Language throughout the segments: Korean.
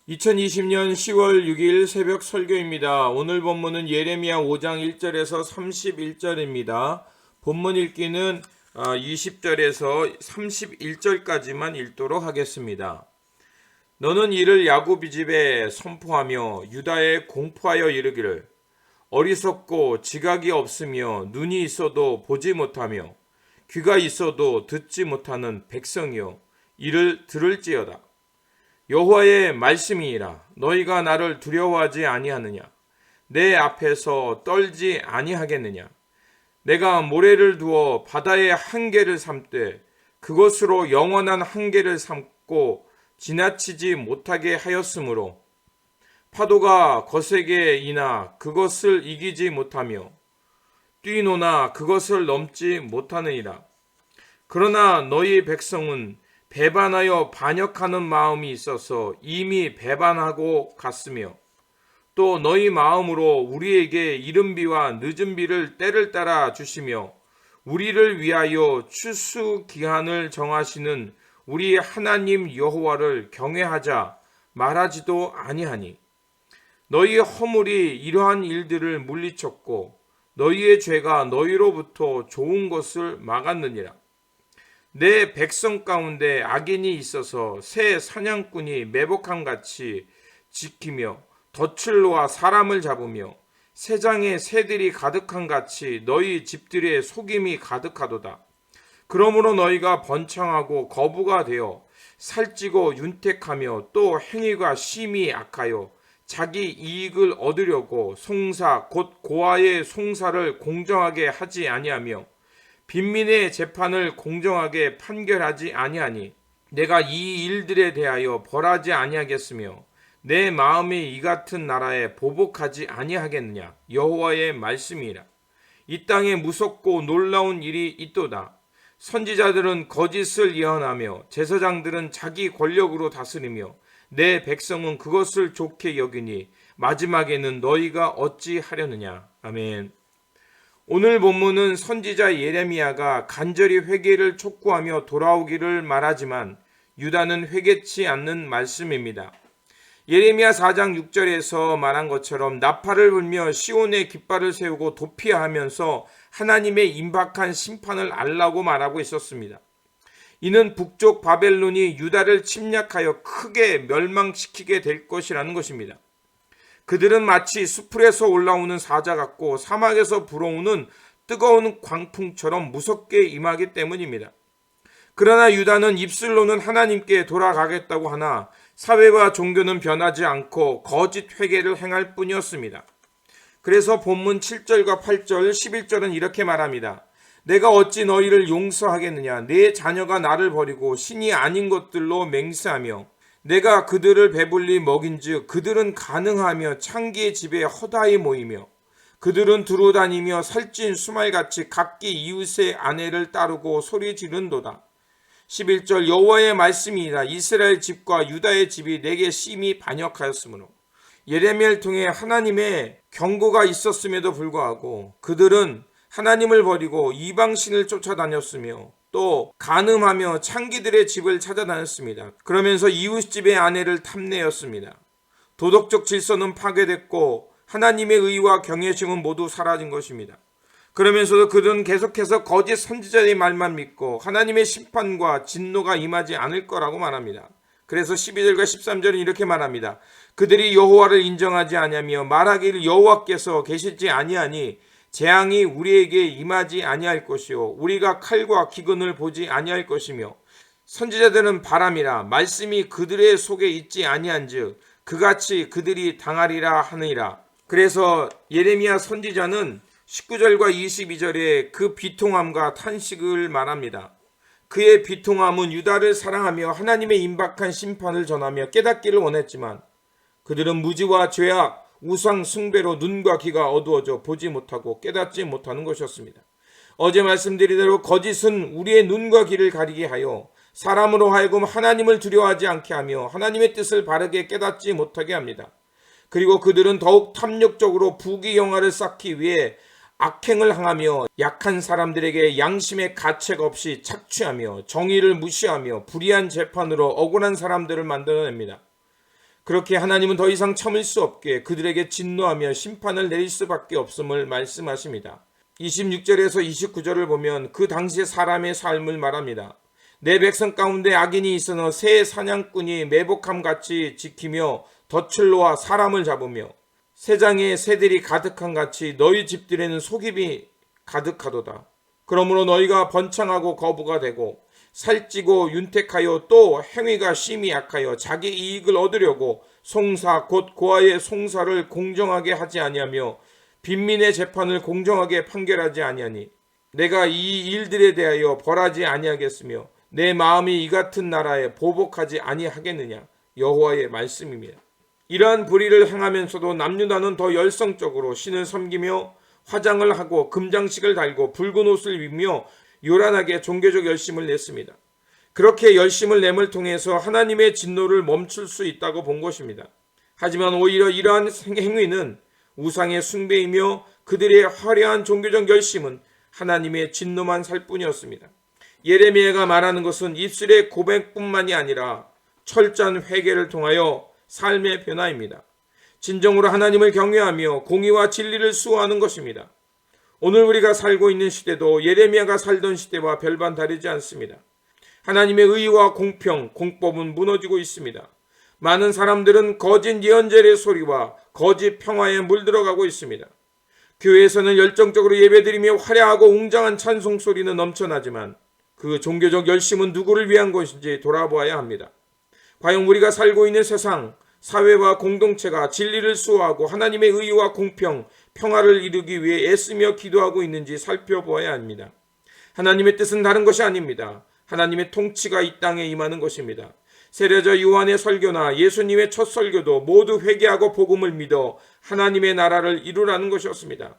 2020년 10월 6일 새벽 설교입니다. 오늘 본문은 예레미야 5장 1절에서 31절입니다. 본문 읽기는 20절에서 31절까지만 읽도록 하겠습니다. 너는 이를 야곱 집에 선포하며 유다에 공포하여 이르기를 어리석고 지각이 없으며 눈이 있어도 보지 못하며 귀가 있어도 듣지 못하는 백성이여 이를 들을지어다. 여호와의 말씀이니라. 너희가 나를 두려워하지 아니하느냐? 내 앞에서 떨지 아니하겠느냐? 내가 모래를 두어 바다의 한계를 삼되 그것으로 영원한 한계를 삼고 지나치지 못하게 하였으므로 파도가 거세게 이나 그것을 이기지 못하며 뛰노나 그것을 넘지 못하느니라. 그러나 너희 백성은 배반하여 반역하는 마음이 있어서 이미 배반하고 갔으며 또 너희 마음으로 우리에게 이른 비와 늦은 비를 때를 따라 주시며 우리를 위하여 추수 기한을 정하시는 우리 하나님 여호와를 경외하자 말하지도 아니하니 너희의 허물이 이러한 일들을 물리쳤고 너희의 죄가 너희로부터 좋은 것을 막았느니라. 내 백성 가운데 악인이 있어서 새 사냥꾼이 매복함같이 지키며 덫을 놓아 사람을 잡으며 새장에 새들이 가득함같이 너희 집들의 속임이 가득하도다. 그러므로 너희가 번창하고 거부가 되어 살찌고 윤택하며 또 행위가 심히 악하여 자기 이익을 얻으려고 송사 곧 고아의 송사를 공정하게 하지 아니하며 빈민의 재판을 공정하게 판결하지 아니하니 내가 이 일들에 대하여 벌하지 아니하겠으며 내 마음이 이 같은 나라에 보복하지 아니하겠느냐. 여호와의 말씀이라. 이 땅에 무섭고 놀라운 일이 있도다. 선지자들은 거짓을 예언하며 제사장들은 자기 권력으로 다스리며 내 백성은 그것을 좋게 여기니 마지막에는 너희가 어찌 하려느냐. 아멘. 오늘 본문은 선지자 예레미야가 간절히 회개를 촉구하며 돌아오기를 말하지만 유다는 회개치 않는 말씀입니다. 예레미야 4장 6절에서 말한 것처럼 나팔을 불며 시온에 깃발을 세우고 도피하면서 하나님의 임박한 심판을 알라고 말하고 있었습니다. 이는 북쪽 바벨론이 유다를 침략하여 크게 멸망시키게 될 것이라는 것입니다. 그들은 마치 수풀에서 올라오는 사자 같고 사막에서 불어오는 뜨거운 광풍처럼 무섭게 임하기 때문입니다. 그러나 유다는 입술로는 하나님께 돌아가겠다고 하나 사회와 종교는 변하지 않고 거짓 회개를 행할 뿐이었습니다. 그래서 본문 7절과 8절, 11절은 이렇게 말합니다. 내가 어찌 너희를 용서하겠느냐? 내 자녀가 나를 버리고 신이 아닌 것들로 맹세하며 내가 그들을 배불리 먹인즉 그들은 가능하며 창기의 집에 허다히 모이며 그들은 두루 다니며 살찐 수말같이 각기 이웃의 아내를 따르고 소리 지른도다. 11절 여호와의 말씀이니라. 이스라엘 집과 유다의 집이 내게 심히 반역하였으므로. 예레미야를 통해 하나님의 경고가 있었음에도 불구하고 그들은 하나님을 버리고 이방신을 쫓아다녔으며 또 간음하며 창기들의 집을 찾아다녔습니다. 그러면서 이웃집의 아내를 탐내었습니다. 도덕적 질서는 파괴됐고 하나님의 의와 경외심은 모두 사라진 것입니다. 그러면서도 그들은 계속해서 거짓 선지자의 말만 믿고 하나님의 심판과 진노가 임하지 않을 거라고 말합니다. 그래서 12절과 13절은 이렇게 말합니다. 그들이 여호와를 인정하지 아니하며 말하기를 여호와께서 계시지 아니하니 재앙이 우리에게 임하지 아니할 것이요 우리가 칼과 기근을 보지 아니할 것이며 선지자들은 바람이라 말씀이 그들의 속에 있지 아니한즉 그같이 그들이 당하리라 하느니라. 그래서 예레미야 선지자는 19절과 22절에 그 비통함과 탄식을 말합니다. 그의 비통함은 유다를 사랑하며 하나님의 임박한 심판을 전하며 깨닫기를 원했지만 그들은 무지와 죄악, 우상 숭배로 눈과 귀가 어두워져 보지 못하고 깨닫지 못하는 것이었습니다. 어제 말씀드린 대로 거짓은 우리의 눈과 귀를 가리게 하여 사람으로 하여금 하나님을 두려워하지 않게 하며 하나님의 뜻을 바르게 깨닫지 못하게 합니다. 그리고 그들은 더욱 탐욕적으로 부귀영화를 쌓기 위해 악행을 행하며 약한 사람들에게 양심의 가책 없이 착취하며 정의를 무시하며 불의한 재판으로 억울한 사람들을 만들어냅니다. 그렇게 하나님은 더 이상 참을 수 없게 그들에게 진노하며 심판을 내릴 수밖에 없음을 말씀하십니다. 26절에서 29절을 보면 그 당시의 사람의 삶을 말합니다. 내 백성 가운데 악인이 있으나 새 사냥꾼이 매복함같이 지키며 덫을 놓아 사람을 잡으며 새장에 새들이 가득한 같이 너희 집들에는 속임이 가득하도다. 그러므로 너희가 번창하고 거부가 되고 살찌고 윤택하여 또 행위가 심히 약하여 자기 이익을 얻으려고 송사 곧 고아의 송사를 공정하게 하지 아니하며 빈민의 재판을 공정하게 판결하지 아니하니 내가 이 일들에 대하여 벌하지 아니하겠으며 내 마음이 이 같은 나라에 보복하지 아니하겠느냐. 여호와의 말씀입니다. 이러한 불의를 행하면서도 남유다는 더 열성적으로 신을 섬기며 화장을 하고 금장식을 달고 붉은 옷을 입으며 요란하게 종교적 열심을 냈습니다. 그렇게 열심을 nem을 통해서 하나님의 진노를 멈출 수 있다고 본 것입니다. 하지만 오히려 이러한 행위는 우상의 숭배이며 그들의 화려한 종교적 열심은 하나님의 진노만 살 뿐이었습니다. 예레미야가 말하는 것은 입술의 고백뿐만이 아니라 철저한 회개를 통하여 삶의 변화입니다. 진정으로 하나님을 경외하며 공의와 진리를 수호하는 것입니다. 오늘 우리가 살고 있는 시대도 예레미야가 살던 시대와 별반 다르지 않습니다. 하나님의 의와 공평, 공법은 무너지고 있습니다. 많은 사람들은 거짓 예언자의 소리와 거짓 평화에 물들어가고 있습니다. 교회에서는 열정적으로 예배드리며 화려하고 웅장한 찬송 소리는 넘쳐나지만 그 종교적 열심은 누구를 위한 것인지 돌아보아야 합니다. 과연 우리가 살고 있는 세상, 사회와 공동체가 진리를 수호하고 하나님의 의와 공평, 평화를 이루기 위해 애쓰며 기도하고 있는지 살펴보아야 합니다. 하나님의 뜻은 다른 것이 아닙니다. 하나님의 통치가 이 땅에 임하는 것입니다. 세례자 요한의 설교나 예수님의 첫 설교도 모두 회개하고 복음을 믿어 하나님의 나라를 이루라는 것이었습니다.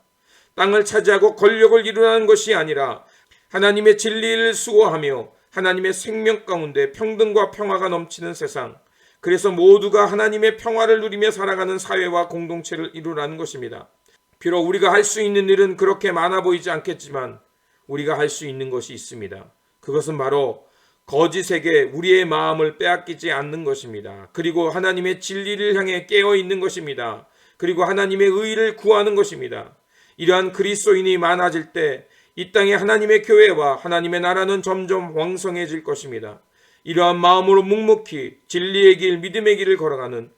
땅을 차지하고 권력을 이루라는 것이 아니라 하나님의 진리를 수호하며 하나님의 생명 가운데 평등과 평화가 넘치는 세상, 그래서 모두가 하나님의 평화를 누리며 살아가는 사회와 공동체를 이루라는 것입니다. 비록 우리가 할 수 있는 일은 그렇게 많아 보이지 않겠지만 우리가 할 수 있는 것이 있습니다. 그것은 바로 거짓에게 우리의 마음을 빼앗기지 않는 것입니다. 그리고 하나님의 진리를 향해 깨어 있는 것입니다. 그리고 하나님의 의를 구하는 것입니다. 이러한 그리스도인이 많아질 때 이 땅에 하나님의 교회와 하나님의 나라는 점점 왕성해질 것입니다. 이러한 마음으로 묵묵히 진리의 길, 믿음의 길을 걸어가는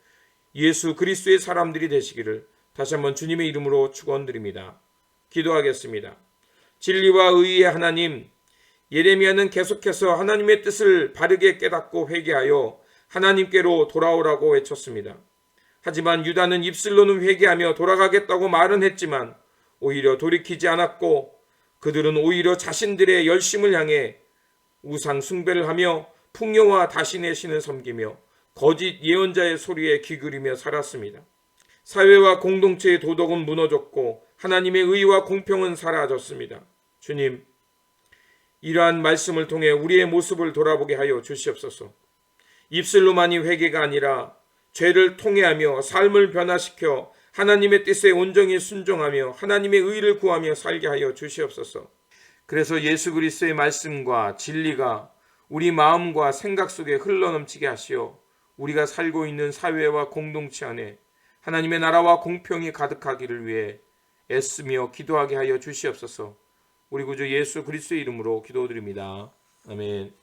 예수 그리스도의 사람들이 되시기를 다시 한번 주님의 이름으로 축원드립니다. 기도하겠습니다. 진리와 의의 하나님, 예레미야는 계속해서 하나님의 뜻을 바르게 깨닫고 회개하여 하나님께로 돌아오라고 외쳤습니다. 하지만 유다는 입술로는 회개하며 돌아가겠다고 말은 했지만 오히려 돌이키지 않았고 그들은 오히려 자신들의 열심을 향해 우상 숭배를 하며 풍요와 다신의 신을 섬기며 거짓 예언자의 소리에 귀기울이며 살았습니다. 사회와 공동체의 도덕은 무너졌고 하나님의 의와 공평은 사라졌습니다. 주님, 이러한 말씀을 통해 우리의 모습을 돌아보게 하여 주시옵소서. 입술로만이 회개가 아니라 죄를 통회하며 삶을 변화시켜 하나님의 뜻에 온전히 순종하며 하나님의 의를 구하며 살게 하여 주시옵소서. 그래서 예수 그리스도의 말씀과 진리가 우리 마음과 생각 속에 흘러넘치게 하시어 우리가 살고 있는 사회와 공동체 안에 하나님의 나라와 공평이 가득하기를 위해 애쓰며 기도하게 하여 주시옵소서. 우리 구주 예수 그리스도의 이름으로 기도드립니다. 아멘.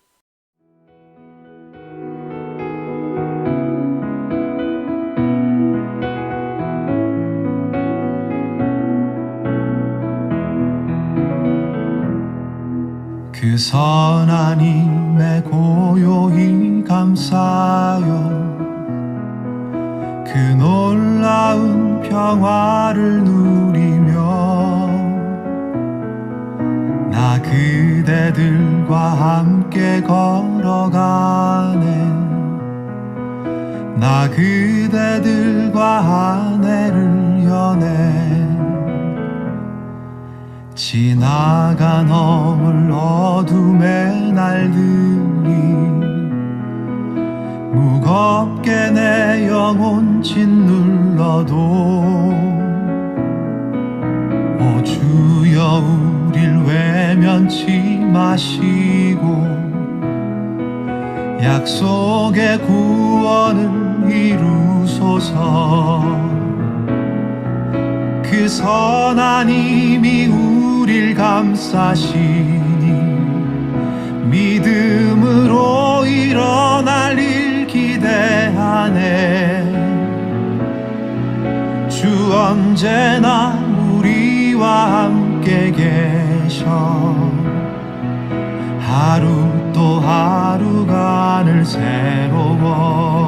그 선한 힘에 고요히 감사하여 그 놀라운 평화를 누리며 나 그대들과 함께 걸어가네. 나 그대들과 아내를 여네. 지나간 어물 어둠의 날들이 무겁게 내 영혼 짓눌러도 오 주여 우릴 외면치 마시고 약속의 구원을 이루소서. 하소서. 그 선한 힘이 우릴 감싸시니 믿음으로 일어날 일 기대하네. 주 언제나 우리와 함께 계셔. 하루 또 하루가 늘 새로워.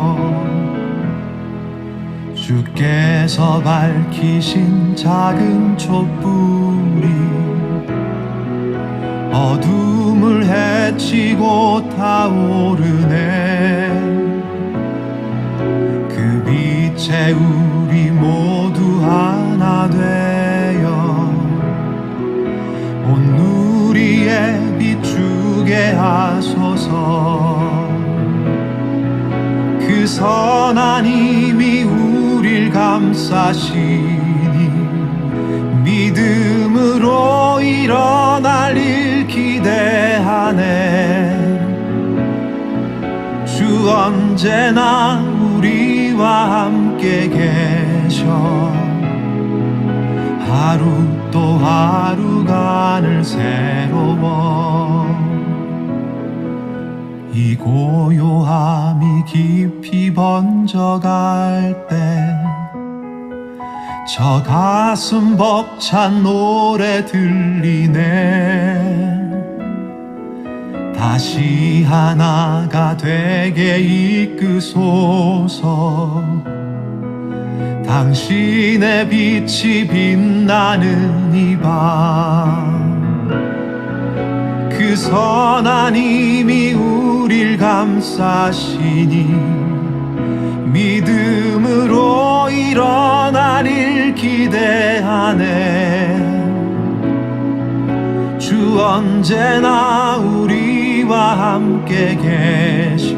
주께서 밝히신 작은 촛불이 어둠을 헤치고 타오르네. 그 빛에 우리 모두 하나 되어 온 누리에 비추게 하소서. 그 선한 힘이 우릴 감싸시니 믿음으로 일어날 일 기대하네. 주 언제나 우리와 함께 계셔. 하루 또 하루가 늘 새로워. 이 고요함이 깊이 번져갈 때 저 가슴 벅찬 노래 들리네. 다시 하나가 되게 이끄소서. 당신의 빛이 빛나는 이 밤. 그 선한 힘이 우릴 감싸시니 믿음으로 일어날 일 기대하네. 주 언제나 우리와 함께 계셔.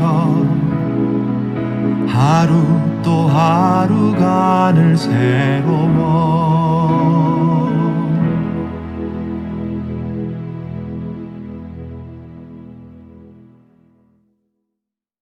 하루 또 하루가 늘 새로워.